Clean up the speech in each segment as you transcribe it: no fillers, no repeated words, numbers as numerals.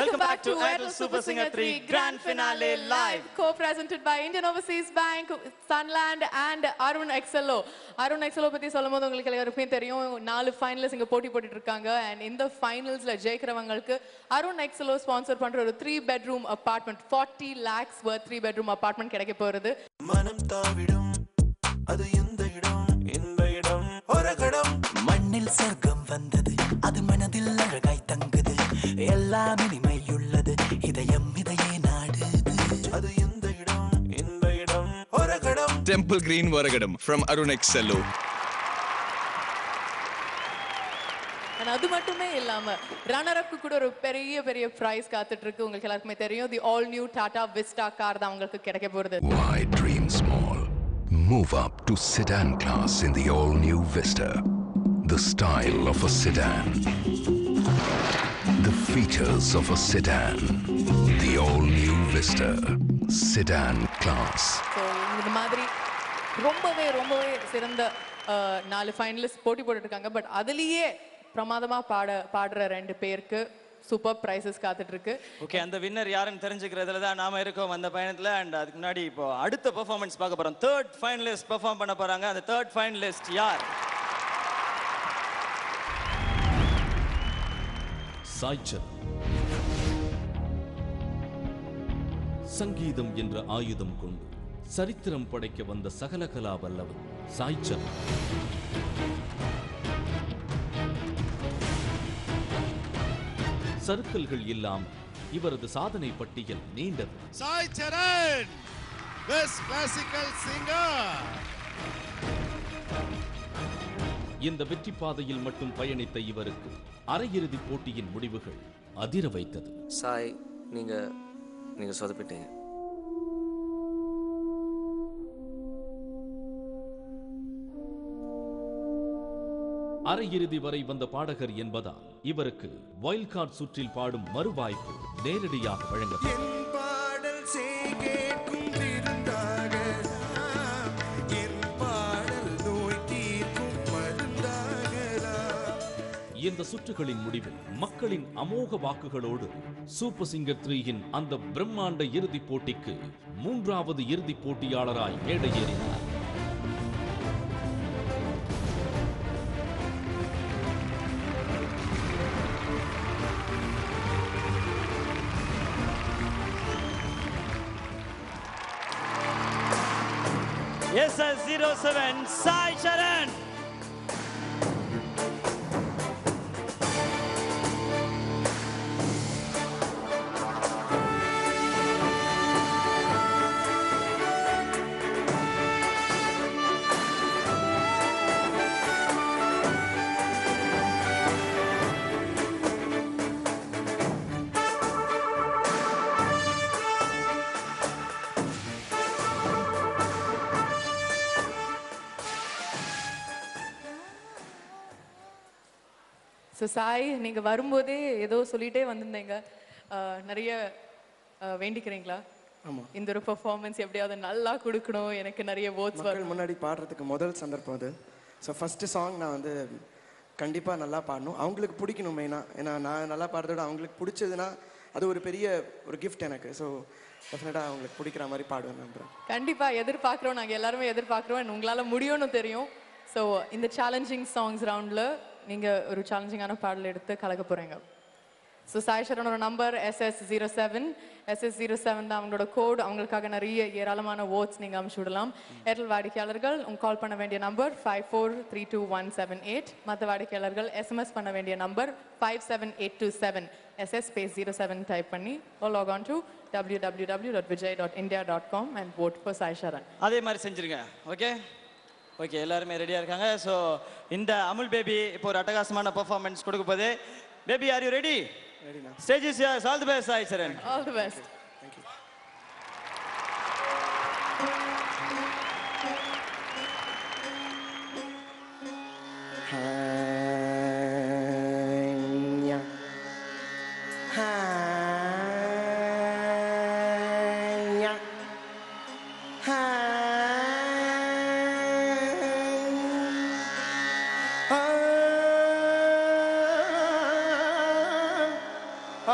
Welcome back to Idol Super Singer 3 Grand Finale Live, co-presented by Indian Overseas Bank, Sunland and Arun XLO. Arun XLO பத்தி சொல்லும்போது உங்களுக்கு எல்லாருக்குமே தெரியும் 4 finalist இங்க போட்டி போட்டுட்டு இருக்காங்க and இந்த ஃபைனல்ஸ்ல ஜெயிக்கிறவங்களுக்கு Arun XLO ஸ்பான்சர் பண்ற ஒரு 3 bedroom apartment 40 lakhs worth 3 bedroom apartment கிடைக்க போகுது. மனம் தாவிடும் அது எந்த இடம் இந்த இடம் ஒரு கடம் மண்ணில் சொர்க்கம் வந்தது அது மனதில் அழகாய் தங்குது எல்லாம் இனிமையுள்ளது இதயம் இதையே நாடுது அது எந்த இடம் இந்த இடம் ஒரு கடம் Temple Green Varagadam from Arun XLO. அது மட்டுமே இல்லாம ரன்னர் அப் கூட ஒரு பெரிய பிரைஸ் காத்துட்டு இருக்கு. உங்களுக்கு எல்லாருக்குமே தெரியும் தி all new Tata Vista car தான் உங்களுக்கு கிடைக்க போகுது. Why dream small? Move up to sedan class in the all new Vista. The style of a sedan. The features of a sedan. The all new Vista. Sedan class. So இந்த மாதிரி ரொம்பவே சிறந்த 4 finalist போட்டி போட்டுட்டு இருக்காங்க. But அதுலயே பிரமாதமா பாடுற 2 பேருக்கு சூப்பர் பிரைசஸ் காத்துட்டு இருக்கு. ஓகே, அந்த வின்னர் யாருன்னு தெரிஞ்சுக்கிறதுல தான் நாம இருக்கோம் அந்த பயணத்துல. அண்ட் அதுக்கு முன்னாடி இப்போ அடுத்த பெர்ஃபார்மன்ஸ் பார்க்க போறோம். தேர்ட் ஃபைனலிஸ்ட் பெர்ஃபார்ம் பண்ண போறாங்க. அந்த தேர்ட் ஃபைனலிஸ்ட் யார்? சாய்ச்சர். சங்கீதம் என்ற ஆயுதம் கொண்டு சரித்திரம் படைக்க வந்த சகலகலா வல்லவன் சாய்ச்சர். சர்க்கிள்கள் இல்லாமல் இவரது சாதனை பட்டியல் நீண்டது. சாய் சரண், பெஸ்ட் கிளாசிக்கல் சிங்கர். இந்த வெற்றி பாதையில் மட்டும் பயணித்த இவருக்கு அரையிறுதி போட்டியின் முடிவுகள் அதிர வைத்தது. சாய், நீங்க சொதப்பிட்டீங்க. அரையிறுதி வரை வந்த பாடகர் என்பதால் இவருக்கு வைல்ட் கார்டு சுற்றில் பாடும் மறுவாய்ப்பு நேரடியாக வழங்கப்பட்டது. இந்த சுற்றுகளின் முடிவில் மக்களின் அமோக வாக்குகளோடு சூப்பர் சிங்கர் 3 அந்த பிரம்மாண்ட இறுதிப் போட்டிக்கு 3வது இறுதிப் போட்டியாளராய் மேடையேறினார். SS07 Sai Charan. So Sai, நீங்கள் வரும்போதே ஏதோ சொல்லிகிட்டே வந்திருந்தீங்க, நிறைய வேண்டிக்கிறீங்களா? ஆமாம், இந்த ஒரு பெர்ஃபார்மன்ஸ் எப்படியாவது நல்லா கொடுக்கணும், எனக்கு நிறைய வேர்ட்ஸ் வரும். முன்னாடி பாடுறதுக்கு முதல் சந்தர்ப்பம் அது. ஸோ ஃபஸ்ட்டு சாங் நான் வந்து கண்டிப்பாக நல்லா பாடணும், அவங்களுக்கு பிடிக்கணும் மெயினாக. ஏன்னா நான் நல்லா பாடுறதோட அவங்களுக்கு பிடிச்சதுன்னா அது ஒரு பெரிய ஒரு கிஃப்ட் எனக்கு. ஸோ டெஃபினட்டாக அவங்களுக்கு பிடிக்கிற மாதிரி பாடுவேன் நம்புகிறேன். கண்டிப்பாக எதிர்பார்க்குறோம், நாங்கள் எல்லாருமே எதிர்பார்க்குறோம். உங்களால் முடியும்னு தெரியும். ஸோ இந்த சேலஞ்சிங் சாங்ஸ் ரவுண்டில் நீங்கள் ஒரு சேலஞ்சிங்கான பாடல் எடுத்து கலக்க போகிறீங்க. So Sai சரணோட number SS07. SS07 தான் அவங்களோட கோட். அவங்களுக்காக நிறைய ஏராளமான வேர்ட்ஸ் நீங்கள் அனுப்பிச்சு விடலாம். ஏர்டெல் வாடிக்கையாளர்கள் கால் பண்ண வேண்டிய நம்பர் 54322178. மற்ற வாடிக்கையாளர்கள் SMS பண்ண வேண்டிய நம்பர் 57827. SS space 07 டைப் பண்ணி lock on to www.vijay.india.com and vote for Sai Sharan. அதே மாதிரி செஞ்சிருங்க. ஓகே, எல்லாருமே ரெடியா இருக்காங்க. ஸோ இந்த அமுல் பேபி இப்போ ஒரு அட்டகாசமான பெர்ஃபார்மன்ஸ் கொடுக்க போகுது. Baby, are you ready? ரெடிண்ணா. Stage is yours. All the best Sai Charan. All the best. Thank you.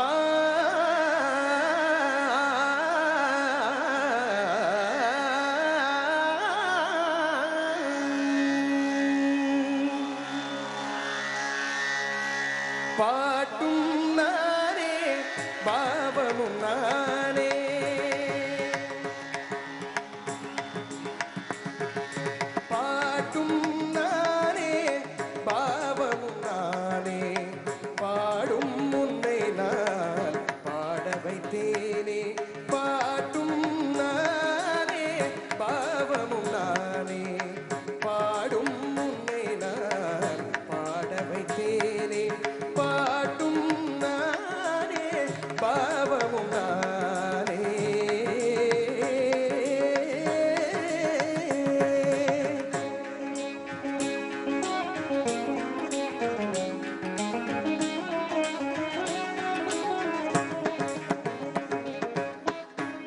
Ah பாட்டும் நானே பாவமும் நானே பாட்டும் நானே பாவமும் நானே பாடும் முன்னை நான் பாட வைத்தேனே பாட்டும் நானே பாவமும் நானே பாடும் முன்னை நான் பாட வைத்தேனே பாட்டும் நானே பாவமும் நானே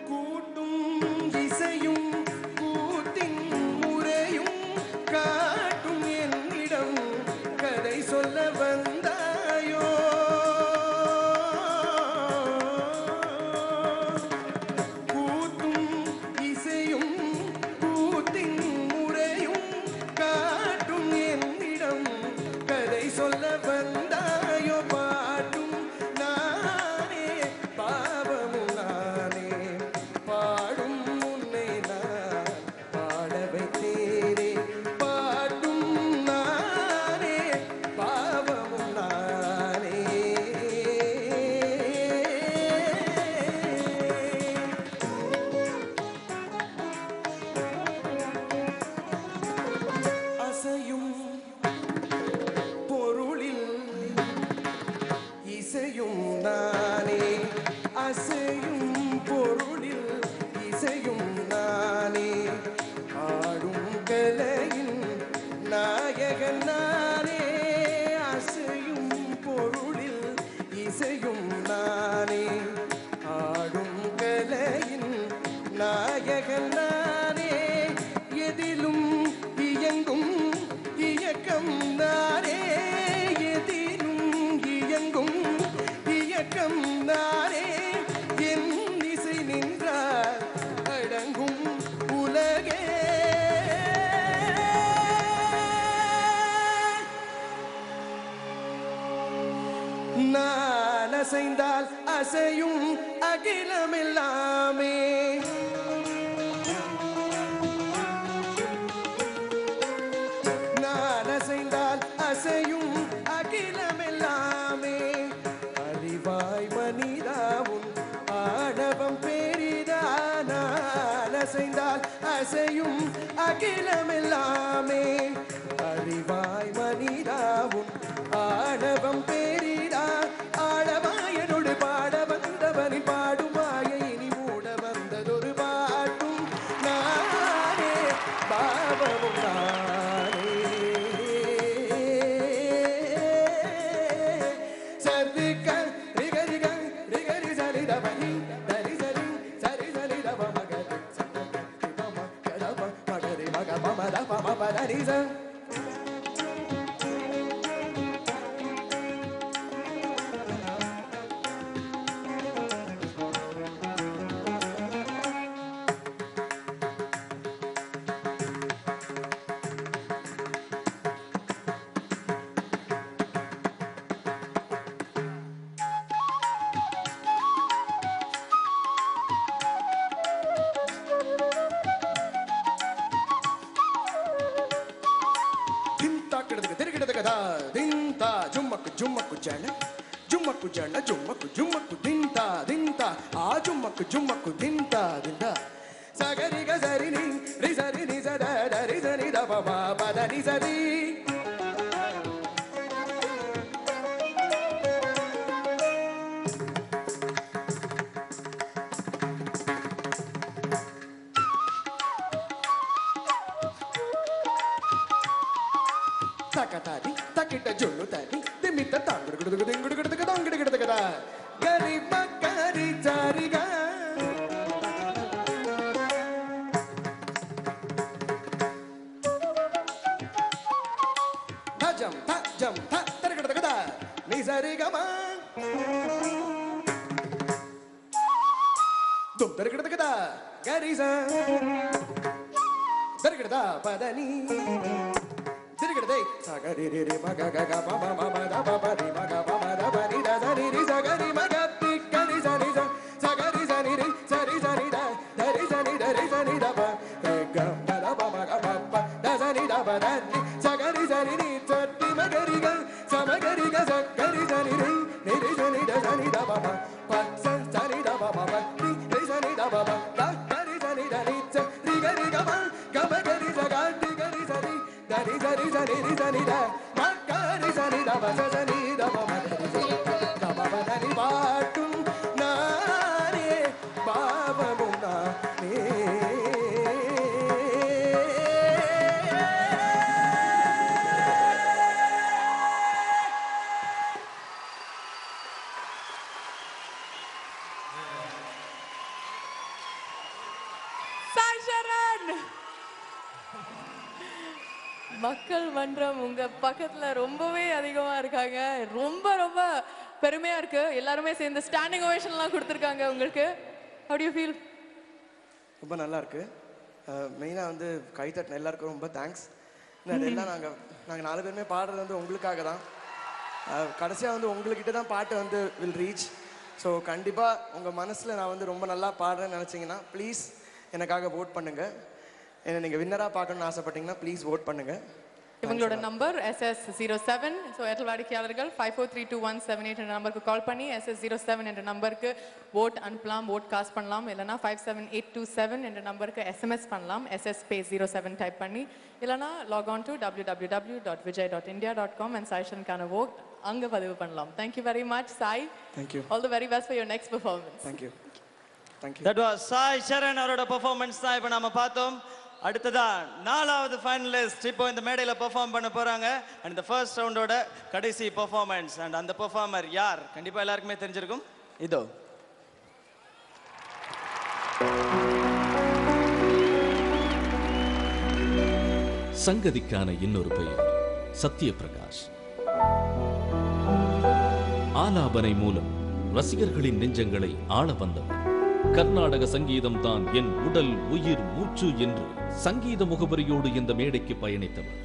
கூட்டும் இசையும் கூத்தின் முறையும் காட்டும் என்னிடம் கதை சொல்ல வந்தாயோ கூட்டும் இசையும் கூத்தின் முறையும் காட்டும் என்னிடம் கதை சொல்ல வந்தாயோ பாட்டும் நானே பாவமும் நானே பாடும் முன்னை நான் பாட வைத்தேனே பாடும் நானே பாவமும் நானே அசையும் பொருளில் இசையும் நானே அசையும் பொருளில் இசையும் நானே ஆடும் கலையின் நாயகன் நானே அசையும் பொருளில் இசையும் நானே ஆடும் கலையின் நாயகன் நானே எதிலும் இயங்கும் இயக்கம் நானே எதிலும் இயங்கும் இயக்கம் நானே என் இசை நின்றால் அடங்கும் உலகே நான் அசைந்தால் அசையும் அகிலமெல்லாமே நான் அசைந்தால் அசையும் அகிலமெல்லாமே அறிவாய் மனிதாவும் ஆணவம் பெரிதா நான் அசைந்தால் அசையும் அகிலமெல்லாமே அறிவாய் மனிதாவும் ஆணவம் பெரிதா ஆடவாயனோடு பாட வந்தவனின் பாடும் மாயை இனி மூட வந்ததொரு பாட்டும் நானே பாவமும் நானே சர்திக்க ரிகரிக ரிகரி சரி தபனி தரி சரி சரி சரி தப மகரி சரி பம கடப மகரி மக பம தப ம பதரி ச ದಿಂತ ಜುಮ್ಮಕ್ಕು ಜುಮ್ಮಕ್ಕು ಜಣ ಜುಮ್ಮಕ್ಕು ಜಣ ಜುಮ್ಮಕ್ಕು ಜುಮ್ಮಕ್ಕು ದಿಂತ ದಿಂತ ಆ ಜುಮ್ಮಕ್ಕು ಜುಮ್ಮಕ್ಕು ದಿಂತ ದಿಂತ ಸಗರಿಗ ಸರಿ ನಿ ರಿ ಸರಿ ನಿ ಸದ ರಿ ಸರಿ ದ ಪ ಪದ ನಿ ಸರಿ ತಕತಾದಿ ತಕಿಟ ಜೊಳ್ಳು ತಾದಿ ದಿಮಿತ ತಾಂಗುಡುಗುಡುಗು ದಿಂಗುಡುಗುಡುಗು ದಾಂಗುಡುಗುಡುಗದ ಗರಿ ಮಕ್ಕರಿ ಜಾರಿಗ ಜಂ ಥ ತರಗಡಗದ ನಿ ಸರಿ ಗಮ ದುಮ್ ತರಗಡಗದ ಗರಿ ಸ ತರಗಡದ ಪದನಿ ತಿರುಗಡದ டேய் சகரி ரி ரி மக க க ப ப ம த ப ப ரி ம க ப ம த ப ரி த ச ரி ரி சகரி மக தி க ரி ச ரி ச சகரி ச ரி ரி ச ரி ச ரி த த ரி ச ரி த ரி ச ரி த ப ரி க ம த ப ம க ப ப த ச ரி த ப த ரி சகரி ச ரி ரி ச ரி ம க ரி க ச ம க ரி க ச க ரி ச ரி ரி நி ரி ச ரி த ச ரி த ப ப ப ச ச ரி த ப ப ப ரி ரி ச ரி த ப ப த க ரி ச ரி த ரி ச ரி க ரி க ம க ம க ரி ச க ரி க ரி ச ரி த ரி ச ரி ச ரி ரி ச ரி த ம க ரி ச ரி த ப ச ச ரி த ப ம க ரி ச க ப ப த ரி பாட்டும் நானே பாவமும் நானே சாய் சரண் மக்கள் மன்றம் உங்க பக்கத்துல ரொம்பவே அதிகமா இருக்காங்க. ரொம்ப ரொம்ப பெருமையா இருக்கு. எல்லாருமே சேர்ந்து ஸ்டாண்டிங் ஓவேஷன்லாம் கொடுத்துருக்காங்க உங்களுக்கு. How do you feel? ரொம்ப நல்லா இருக்கு. மெயினாக வந்து கைத்தட்டின எல்லாருக்கும் ரொம்ப தேங்க்ஸ். அதெல்லாம் நாங்கள் 4 பேருமே பாடுறது வந்து உங்களுக்காக தான். கடைசியாக வந்து உங்கள்கிட்ட தான் பாட்டு வந்து வில் ரீச். ஸோ கண்டிப்பாக உங்கள் மனசில் நான் வந்து ரொம்ப நல்லா பாடுறேன்னு நினச்சிங்கன்னா ப்ளீஸ் எனக்காக ஓட் பண்ணுங்கள். என்னை நீங்கள் வின்னராக பார்க்கணுன்னு ஆசைப்பட்டீங்கன்னா ப்ளீஸ் ஓட் பண்ணுங்கள். இவங்களோட நம்பர் SS07. ஸோ ஏர்டெல் வாடிக்கையாளர்கள் 54322178 என்ற நம்பருக்கு கால் பண்ணி SS07 என்ற நம்பருக்கு ஓட் அனுப்பலாம், ஓட் காஸ்ட் பண்ணலாம். இல்லைனா 57827 என்ற நம்பருக்கு SMS பண்ணலாம், SS space 07 டைப் பண்ணி. இல்லைனா log on to www.vijay.india.com and சாய்ஷனுக்கான ஓட் அங்கே பதிவு பண்ணலாம். Thank you very much Sai. Thank you. All the very best for your next performance. Thank you. Thank you. That was Sai Charan அவரோட பெர்ஃபார்மன்ஸ் தான் இப்போ நாம பார்த்தோம். அடுத்ததா 4வது ஃபைனலிஸ்ட் இப்போ இந்த மேடையில் பெர்ஃபார்ம் பண்ண போறாங்க. அண்ட் இந்த ஃபர்ஸ்ட் ரவுண்டோட கடைசி பெர்ஃபார்மன்ஸ். அண்ட் அந்த பெர்ஃபார்மர் யார் கண்டிப்பா எல்லாருக்குமே தெரிஞ்சிருக்கும். இதோ சங்கதிக்கான இன்னொரு பெயர் சத்யபிரகாஷ். ஆலாபனை மூலம் ரசிகர்களின் நெஞ்சங்களை ஆள வந்தவர். கர்நாடக சங்கீதம் தான் என் உடல் உயிர் மூச்சு என்று சங்கீத முகவரியோடு இந்த மேடைக்கு பயணித்தவர்.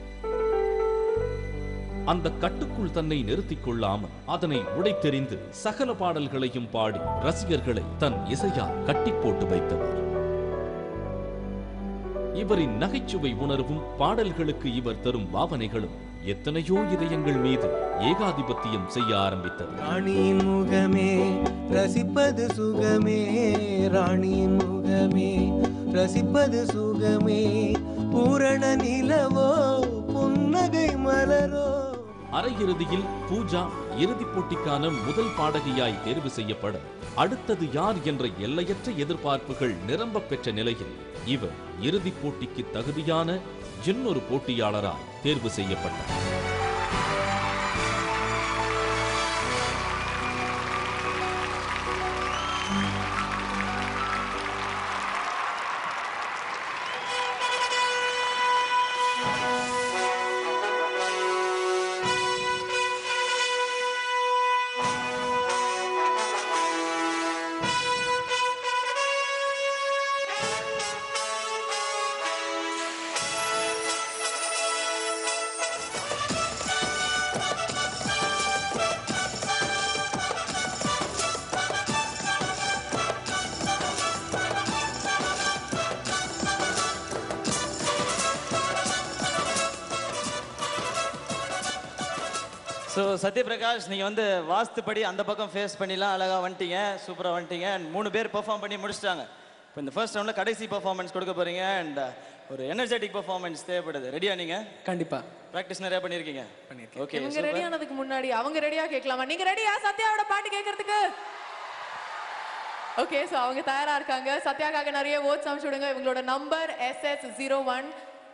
அந்த கட்டுக்குள் தன்னை நிறுத்திக் கொள்ளாமல் அதனை உடைத்தெறிந்து சகல பாடல்களையும் பாடி ரசிகர்களை தன் இசையால் கட்டி போட்டு வைத்தவர். இவரின் நகைச்சுவை உணர்வும் பாடல்களுக்கு இவர் தரும் பாவனைகளும் எத்தனையோ இதயங்கள் மீது ஏகாதிபத்தியம் செய்ய ஆரம்பித்தது. ராணியின் முகமே ரசிப்பது சுகமே, ராணியின் முகமே ரசிப்பது சுகமே, பூரண நிலவோ புன்னகை மலரோ. அரையிறுதியில் பூஜா இறுதிப் போட்டிக்கான முதல் பாடகியாய் தேர்வு செய்யப்பட அடுத்தது யார் என்ற எல்லையற்ற எதிர்பார்ப்புகள் நிரம்ப பெற்ற நிலையில் இவர் இறுதிப் போட்டிக்கு தகுதியான இன்னொரு போட்டியாளராய் தேர்வு செய்யப்பட்டார். ஸோ சத்யபிரகாஷ் நீங்கள் வந்து வாஸ்துப்படி அந்த பக்கம் ஃபேஸ் பண்ணிலாம் அழகாக வந்துட்டீங்க, சூப்பராக வந்துட்டீங்க. அண்ட் 3 பேர் பெர்ஃபார்ம் பண்ணி முடிச்சிட்டாங்க. இப்போ இந்த ஃபர்ஸ்ட் ரவுண்டில் கடைசி பெர்ஃபார்மன்ஸ் கொடுக்க போகிறீங்க. அண்ட் ஒரு எனர்ஜெட்டிக் பெர்ஃபார்மன்ஸ் தேவைப்படுது. ரெடியா நீங்கள்? கண்டிப்பா. ப்ராக்டிஸ் நிறைய பண்ணியிருக்கீங்க. ஓகே. இவங்க ரெடி ஆனதுக்கு முன்னாடி அவங்க ரெடியா கேட்கலாமா? நீங்க ரெடியா சத்யாவோட பாட்டு கேட்கறதுக்கு? ஓகே, ஸோ அவங்க தயாரா இருக்காங்க. சத்யாக்காக நிறைய ஓட்ஸ் அனுப்பிச்சு விடுங்க. இவங்களோட நம்பர் SS01.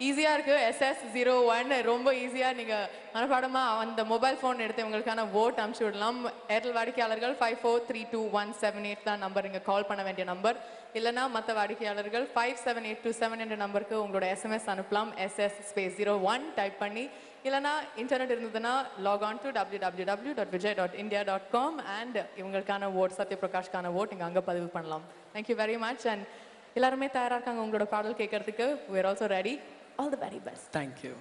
ஈஸியா இருக்கு. SS01 ரொம்ப ஈஸியா நீங்க மனப்பாடமா அந்த மொபைல் போன் எடுத்து உங்களுக்கான ஓட் அனுப்பிச்சு விடலாம். ஏர்டெல் வாடிக்கையாளர்கள் 54322178 தான் நம்பர், இங்க கால் பண்ண வேண்டிய நம்பர். இல்லைனா மற்ற வாடிக்கையாளர்கள் 57827 என்ற நம்பருக்கு உங்களோட SMS அனுப்பலாம், SS space 01 டைப் பண்ணி. இல்லைனா இன்டர்நெட் இருந்ததுன்னா lock on to www.vijay.india.com and இவங்களுக்கான ஓட் சத்யபிரகாஷ்கான ஓட் இங்கே அங்கே பதிவு பண்ணலாம். Thank you very much. அண்ட் எல்லாருமே தயாராக இருக்காங்க உங்களோட பாடல் கேட்கறதுக்கு. we are also ready. All the very best. Thank you.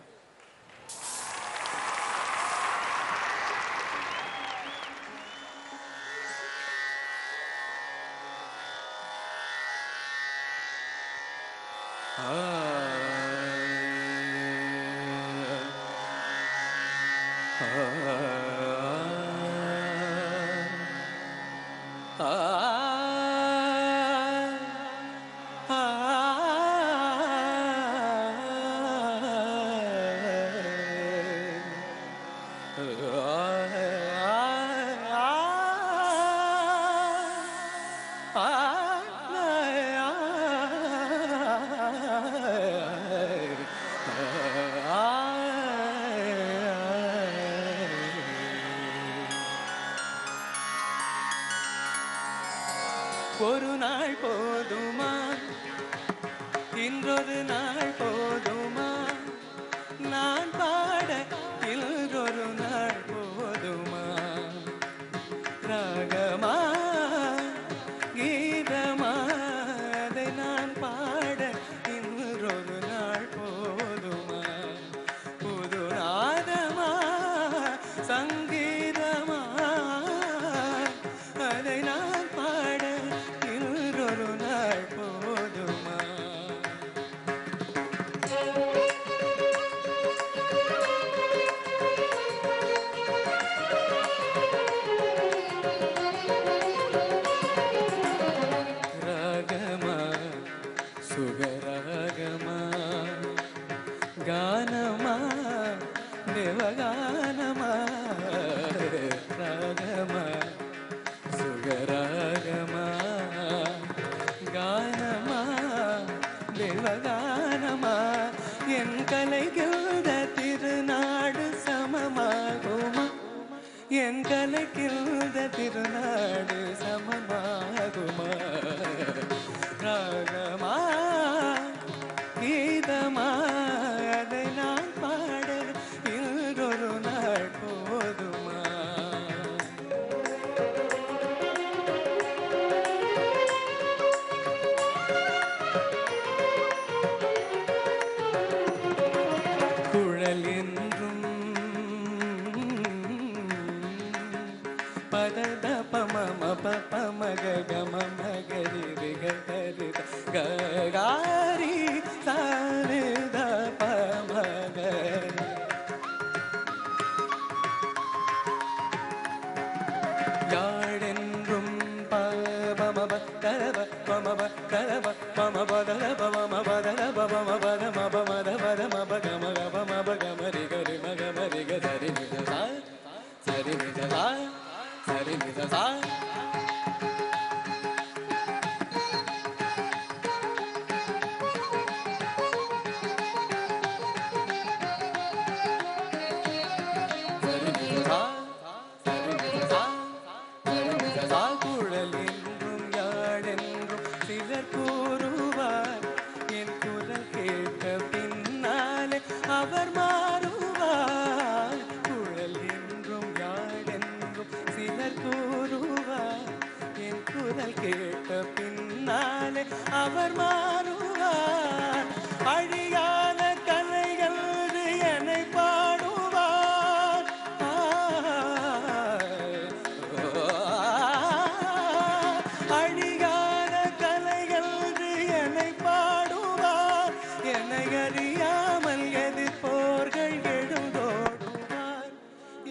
ஒரு நாள் போதுமா, இன்றொரு நாள் போதுமா, நான் பாட இன்றொரு நாள் போதுமா, ராகமா கீதமா அதை நான் பாட இன்றொரு நாள் போதுமா, புது நாதமா சங்கீதமா அதை நான் பாட இன்றொரு நாள் போதுமா. ராகமா சுகராகமா கானமா தேவகானமா, ராகமா சுகராகமா கானமா தேவகானமா, என் கலைகின்ற திருநாடு சமமாகுமா, என் கலைகின்ற திருநாடு சமமாகுமா, ராகமா கீதமா அதை நான் பாட இன்றொரு நாள் போதுமா. குழல் என்றும் பதத பம பப மக கம மகரி ரிகரி ககாரி சாரித பமக, யாழென்றும் பமப கரப பமப கரப பம பதல பம பதல பம பத மப மத பத மப கம கப மப கமரி கரி மக மரி க சரி நித சா சரி நித சா சரி நித சா. குழல் என்றும் யாழென்றும் சிலர் கூறுவார், என் குரல் கேட்ட பின்னாலே அவர் மாறுவார். குழல் என்றும் யாழென்றும் சிலர் கூறுவார், என் குரல் கேட்ட பின்னாலே அவர் மாறுவார். அழியாத கலைகள் என்னை பாடுவார், அழியாத கலைகள் என்னை பாடுவார். என்னை அறியாமல் எதிர்ப்போர்கள் எழுந்தோடுவார்,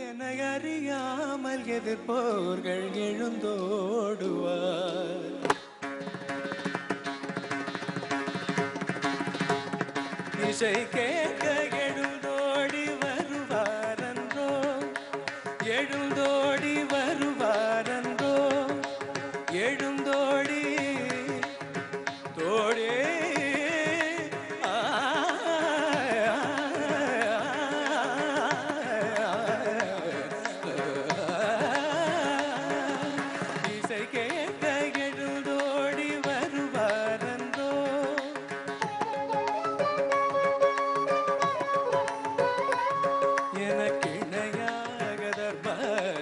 என்னை அறியாமல் எதிர்ப்போர்கள் எழுந்தோடுவார். இசை கேட்க எழுந்தோடி வருவாரன்றோ, எழுந்தோடி வருவாரன்றோ, எழுந்தோடி தோடே இசை கேட்க எழுந்தோடி வருவாரன்றோ, எனக்கு இணையாக தர்பார்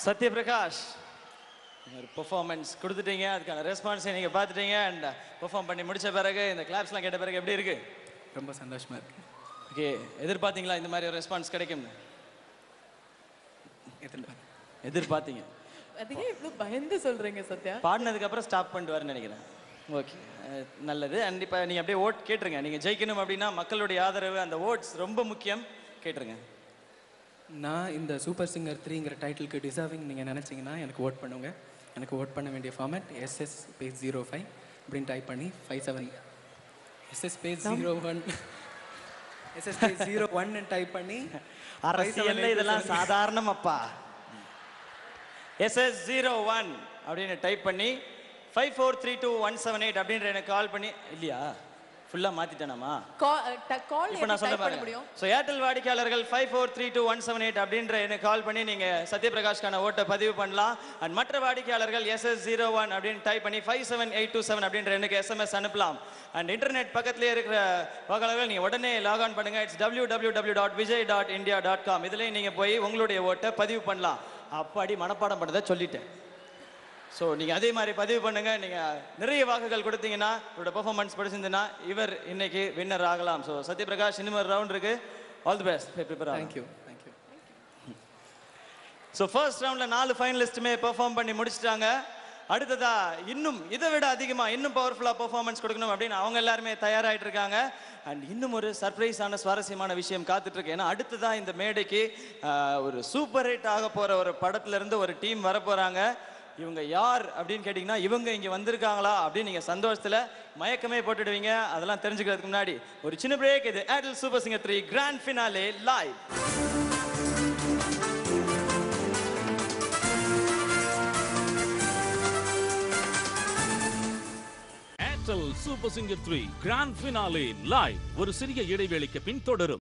சத்யபிரகாஷ் ஒரு பெர்ஃபார்மன்ஸ் கொடுத்துட்டீங்க, அதுக்கான ரெஸ்பான்ஸை நீங்கள் பார்த்துட்டீங்க அண்ட் பெர்ஃபார்ம் பண்ணி முடிச்ச பிறகு இந்த கிளாப்ஸ்லாம் கேட்ட பிறகு எப்படி இருக்கு? ரொம்ப சந்தோஷமா இருக்கு. ஓகே, எதிர்பார்த்தீங்களா இந்த மாதிரி ஒரு ரெஸ்பான்ஸ் கிடைக்கும்னு? எதிர்பார்த்தீங்க. அதுக்கே இவ்வளோ பயந்து சொல்றீங்க சத்யா? பாடினதுக்கு அப்புறம் ஸ்டாப் பண்ணிட்டு வரேன்னு நினைக்கிறேன். ஓகே, நல்லது. அண்ட் இப்போ நீங்கள் அப்படியே ஓட் கேட்டுருங்க. நீங்கள் ஜெயிக்கணும் அப்படின்னா மக்களுடைய ஆதரவு, அந்த ஓட்ஸ் ரொம்ப முக்கியம். கேட்டுருங்க. நான் இந்த சூப்பர் சிங்கர் 3ங்கிற டைட்டிலுக்கு டிசர்விங் நீங்கள் நினச்சிங்கன்னா எனக்கு ஓட் பண்ணுங்க. எனக்கு ஓட் பண்ண வேண்டிய ஃபார்மேட் SS05 அப்படின்னு டைப் பண்ணி 57 SS01 SS01 டைப் பண்ணி அரசியல்ல இதெல்லாம் சாதாரணம் அப்பா. SS01 அப்படின்னு டைப் பண்ணி 5432-178 அப்படின்ற எனக்கு கால் பண்ணி இல்லையா ஃபுல்லாக மாற்றிட்டேனாமா? கால் இப்போ நான் சொல்ல முடியும். ஸோ ஏர்டெல் வாடிக்கையாளர்கள் 5432-178 அப்படின்ற எனக்கு கால் பண்ணி நீங்கள் சத்யபிரகாஷ்கான ஓட்டை பதிவு பண்ணலாம். அண்ட் மற்ற வாடிக்கையாளர்கள் SS01 அப்படின்னு டைப் பண்ணி 57827 அப்படின்ற எனக்கு SMS அனுப்பலாம். அண்ட் இன்டர்நெட் பக்கத்துலேயே இருக்கிற வாக்காளர்கள் நீங்கள் உடனே லாக்ஆன் பண்ணுங்கள். It's www.vijay.india.com. இதுலேயும் நீங்கள் போய் உங்களுடைய ஓட்டை பதிவு பண்ணலாம். அப்பாடி மனப்பாடம் பண்ணதை சொல்லிட்டேன். ஸோ நீங்கள் அதே மாதிரி பதிவு பண்ணுங்கள். நீங்கள் நிறைய வாக்குகள் கொடுத்தீங்கன்னா இவரோட பெர்ஃபார்மன்ஸ் படிச்சிருந்ததுன்னா இவர் இன்னைக்கு வின்னர் ஆகலாம். ஸோ சத்யபிரகாஷ் இன்னும் ஒரு ரவுண்ட் இருக்கு. All the best. Prepare. Thank you. So first ரவுண்டில் 4 ஃபைனலிஸ்ட்டுமே பெர்ஃபார்ம் பண்ணி முடிச்சிட்டாங்க. அடுத்ததா இன்னும் இதை விட அதிகமாக இன்னும் பவர்ஃபுல்லாக பெர்ஃபார்மன்ஸ் கொடுக்கணும் அப்படின்னு அவங்க எல்லாருமே தயாராகிட்டு இருக்காங்க. அண்ட் இன்னும் ஒரு சர்ப்ரைஸான சுவாரஸ்யமான விஷயம் காத்துட்டு இருக்கு. ஏன்னா அடுத்ததான் இந்த மேடைக்கு ஒரு சூப்பர் ஹிட் ஆக போகிற ஒரு படத்துலேருந்து ஒரு டீம் வர போகிறாங்க. இவங்க யார் அப்படின்னு கேட்டிங்கன்னா இவங்க இங்கே வந்திருக்காங்களா அப்படின்னு நீங்கள் சந்தோஷத்தில் மயக்கமே போட்டுடுவீங்க. அதெல்லாம் தெரிஞ்சுக்கிறதுக்கு முன்னாடி ஒரு சின்ன பிரேக். இது Airtel super singer 3 grand finale live. Airtel super singer 3 grand finale live ஒரு சிறிய இடைவேளைக்கு பின் தொடரும்.